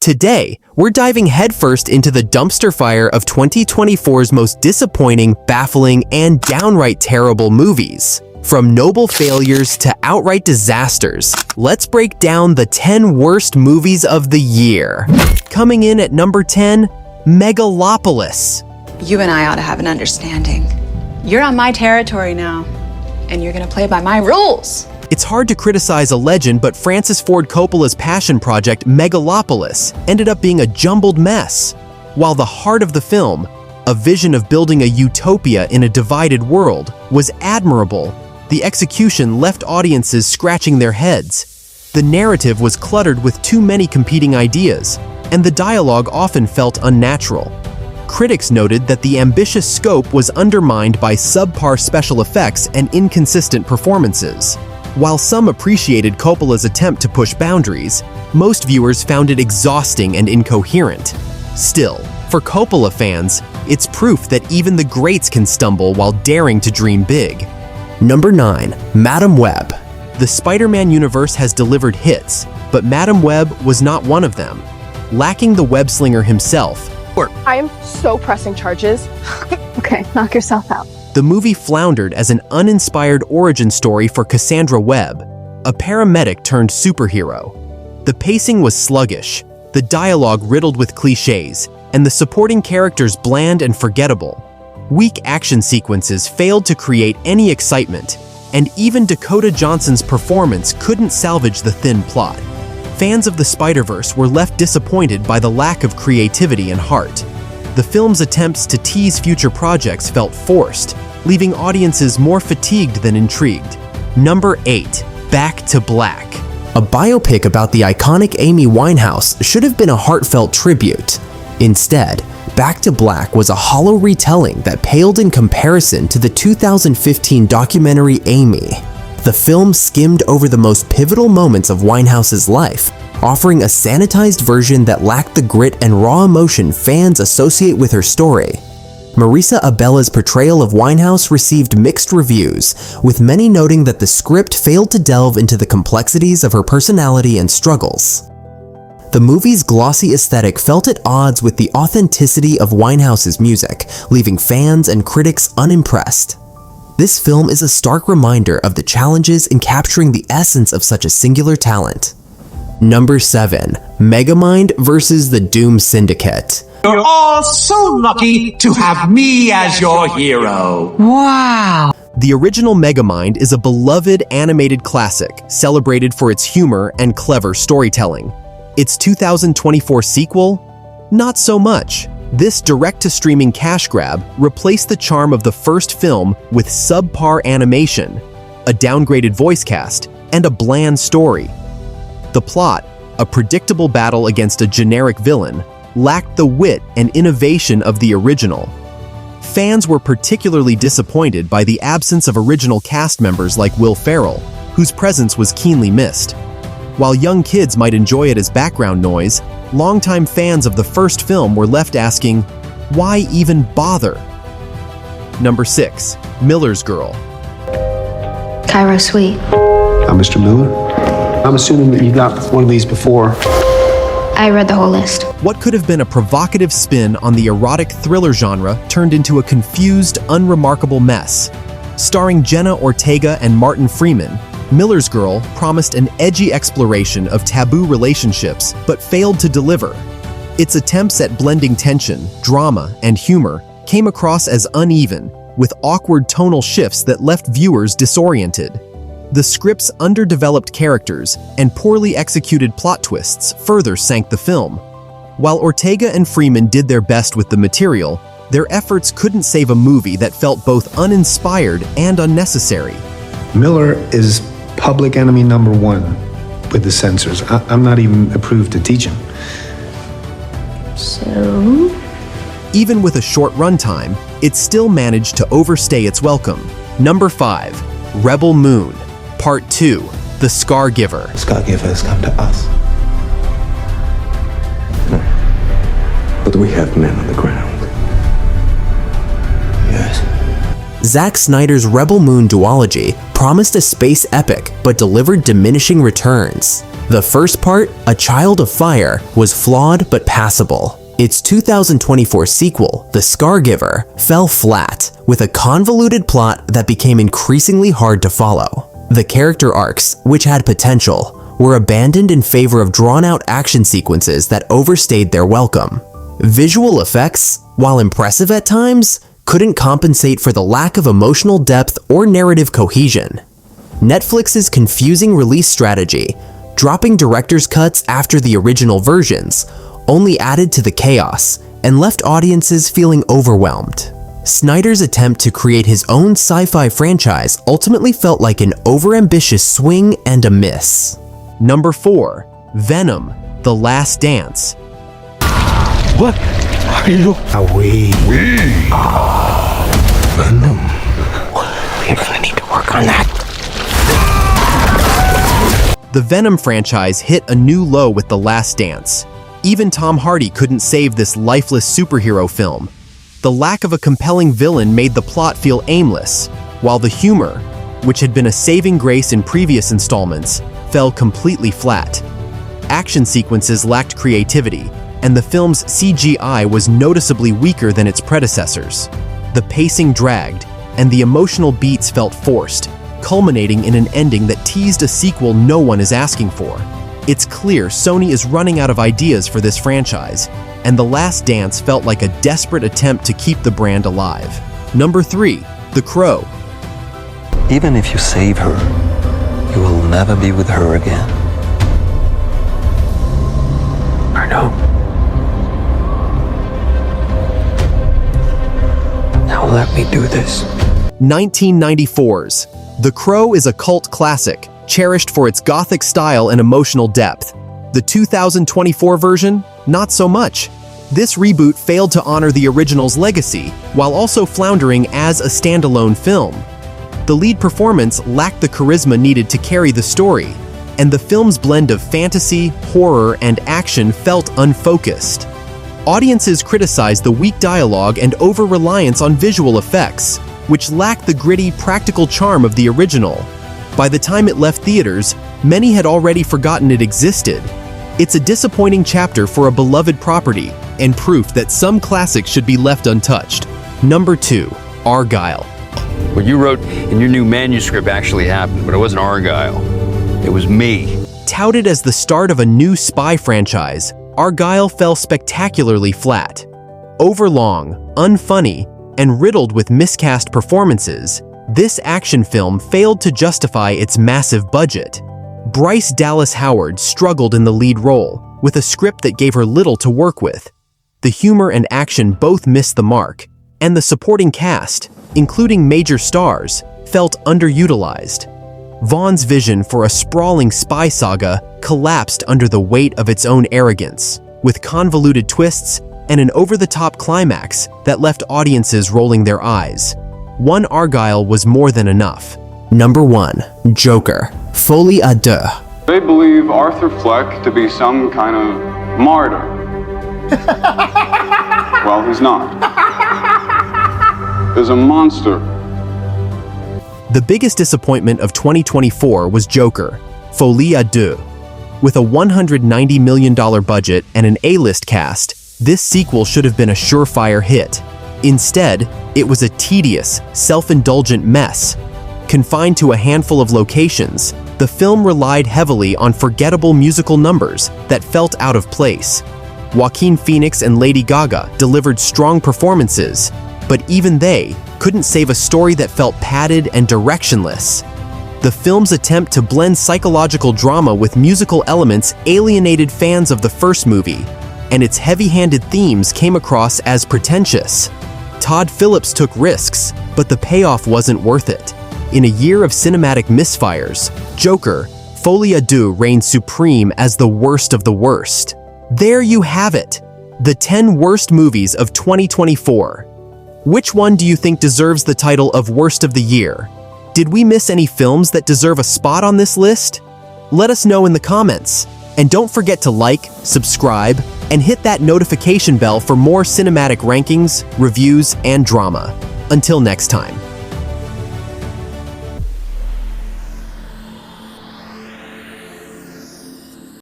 Today, we're diving headfirst into the dumpster fire of 2024's most disappointing, baffling, and downright terrible movies. From noble failures to outright disasters, let's break down the 10 worst movies of the year. Coming in at number 10, Megalopolis. You and I ought to have an understanding. You're on my territory now, and you're gonna play by my rules. It's hard to criticize a legend, but Francis Ford Coppola's passion project, Megalopolis, ended up being a jumbled mess. While the heart of the film, a vision of building a utopia in a divided world, was admirable, the execution left audiences scratching their heads. The narrative was cluttered with too many competing ideas, and the dialogue often felt unnatural. Critics noted that the ambitious scope was undermined by subpar special effects and inconsistent performances. While some appreciated Coppola's attempt to push boundaries, most viewers found it exhausting and incoherent. Still, for Coppola fans, it's proof that even the greats can stumble while daring to dream big. Number 9. Madam Webb. The Spider-Man universe has delivered hits, but Madam Webb was not one of them. Lacking the web-slinger himself, I am so pressing charges. Okay, knock yourself out. the movie floundered as an uninspired origin story for Cassandra Webb, a paramedic turned superhero. The pacing was sluggish, the dialogue riddled with cliches, and the supporting characters bland and forgettable. Weak action sequences failed to create any excitement, and even Dakota Johnson's performance couldn't salvage the thin plot. Fans of the Spider-Verse were left disappointed by the lack of creativity and heart. The film's attempts to tease future projects felt forced, leaving audiences more fatigued than intrigued. Number 8. Back to Black. A biopic about the iconic Amy Winehouse should have been a heartfelt tribute. Instead, Back to Black was a hollow retelling that paled in comparison to the 2015 documentary Amy. The film skimmed over the most pivotal moments of Winehouse's life, offering a sanitized version that lacked the grit and raw emotion fans associate with her story. Marisa Abella's portrayal of Winehouse received mixed reviews, with many noting that the script failed to delve into the complexities of her personality and struggles. The movie's glossy aesthetic felt at odds with the authenticity of Winehouse's music, leaving fans and critics unimpressed. This film is a stark reminder of the challenges in capturing the essence of such a singular talent. Number 7. Megamind vs. the Doom Syndicate. You're all so lucky to have me as your hero. Wow. The original Megamind is a beloved animated classic, celebrated for its humor and clever storytelling. Its 2024 sequel? Not so much. This direct-to-streaming cash grab replaced the charm of the first film with subpar animation, a downgraded voice cast, and a bland story. The plot, a predictable battle against a generic villain, lacked the wit and innovation of the original. Fans were particularly disappointed by the absence of original cast members like Will Ferrell, whose presence was keenly missed. While young kids might enjoy it as background noise, longtime fans of the first film were left asking, why even bother? Number 6. Miller's Girl. Cairo Suite. I'm Mr. Miller. I'm assuming that you got one of these before. I read the whole list. What could have been a provocative spin on the erotic thriller genre turned into a confused, unremarkable mess. Starring Jenna Ortega and Martin Freeman, Miller's Girl promised an edgy exploration of taboo relationships, but failed to deliver. Its attempts at blending tension, drama, and humor came across as uneven, with awkward tonal shifts that left viewers disoriented. The script's underdeveloped characters and poorly executed plot twists further sank the film. While Ortega and Freeman did their best with the material, their efforts couldn't save a movie that felt both uninspired and unnecessary. Miller is public enemy number 1 with the censors. I'm not even approved to teach him. So? Even with a short runtime, it still managed to overstay its welcome. Number 5. Rebel Moon, Part 2, The Scargiver. Scargiver has come to us. But we have men on the ground. Yes. Zack Snyder's Rebel Moon duology promised a space epic but delivered diminishing returns. The first part, A Child of Fire, was flawed but passable. Its 2024 sequel, The Scargiver, fell flat, with a convoluted plot that became increasingly hard to follow. The character arcs, which had potential, were abandoned in favor of drawn-out action sequences that overstayed their welcome. Visual effects, while impressive at times, couldn't compensate for the lack of emotional depth or narrative cohesion. Netflix's confusing release strategy, dropping director's cuts after the original versions, only added to the chaos and left audiences feeling overwhelmed. Snyder's attempt to create his own sci-fi franchise ultimately felt like an overambitious swing and a miss. Number 4. Venom, The Last Dance. What are you? We Venom. We're gonna need to work on that. The Venom franchise hit a new low with The Last Dance. Even Tom Hardy couldn't save this lifeless superhero film. The lack of a compelling villain made the plot feel aimless, while the humor, which had been a saving grace in previous installments, fell completely flat. Action sequences lacked creativity, and the film's CGI was noticeably weaker than its predecessors. The pacing dragged, and the emotional beats felt forced, culminating in an ending that teased a sequel no one is asking for. It's clear Sony is running out of ideas for this franchise, and The Last Dance felt like a desperate attempt to keep the brand alive. Number 3. The Crow. Even if you save her, you will never be with her again. I know. Now let me do this. 1994's The Crow is a cult classic, cherished for its gothic style and emotional depth. The 2024 version, not so much. This reboot failed to honor the original's legacy, while also floundering as a standalone film. The lead performance lacked the charisma needed to carry the story, and the film's blend of fantasy, horror, and action felt unfocused. Audiences criticized the weak dialogue and over-reliance on visual effects, which lacked the gritty, practical charm of the original. By the time it left theaters, many had already forgotten it existed. It's a disappointing chapter for a beloved property, and proof that some classics should be left untouched. Number 2. Argyle. What you wrote in your new manuscript actually happened, but it wasn't Argyle. It was me. Touted as the start of a new spy franchise, Argyle fell spectacularly flat. Overlong, unfunny, and riddled with miscast performances, this action film failed to justify its massive budget. Bryce Dallas Howard struggled in the lead role, with a script that gave her little to work with. The humor and action both missed the mark, and the supporting cast, including major stars, felt underutilized. Vaughn's vision for a sprawling spy saga collapsed under the weight of its own arrogance, with convoluted twists and an over-the-top climax that left audiences rolling their eyes. One Argyle was more than enough. Number 1. Joker, Folie à Deux. They believe Arthur Fleck to be some kind of martyr. Well, he's not. He's a monster. The biggest disappointment of 2024 was Joker, Folie à Deux. With a $190 million budget and an A-list cast, this sequel should have been a surefire hit. Instead, it was a tedious, self-indulgent mess. Confined to a handful of locations, the film relied heavily on forgettable musical numbers that felt out of place. Joaquin Phoenix and Lady Gaga delivered strong performances, but even they couldn't save a story that felt padded and directionless. The film's attempt to blend psychological drama with musical elements alienated fans of the first movie, and its heavy-handed themes came across as pretentious. Todd Phillips took risks, but the payoff wasn't worth it. In a year of cinematic misfires, Joker, Folie à Deux reigned supreme as the worst of the worst. There you have it, the 10 worst movies of 2024. Which one do you think deserves the title of Worst of the Year? Did we miss any films that deserve a spot on this list? Let us know in the comments. And don't forget to like, subscribe, and hit that notification bell for more cinematic rankings, reviews, and drama. Until next time.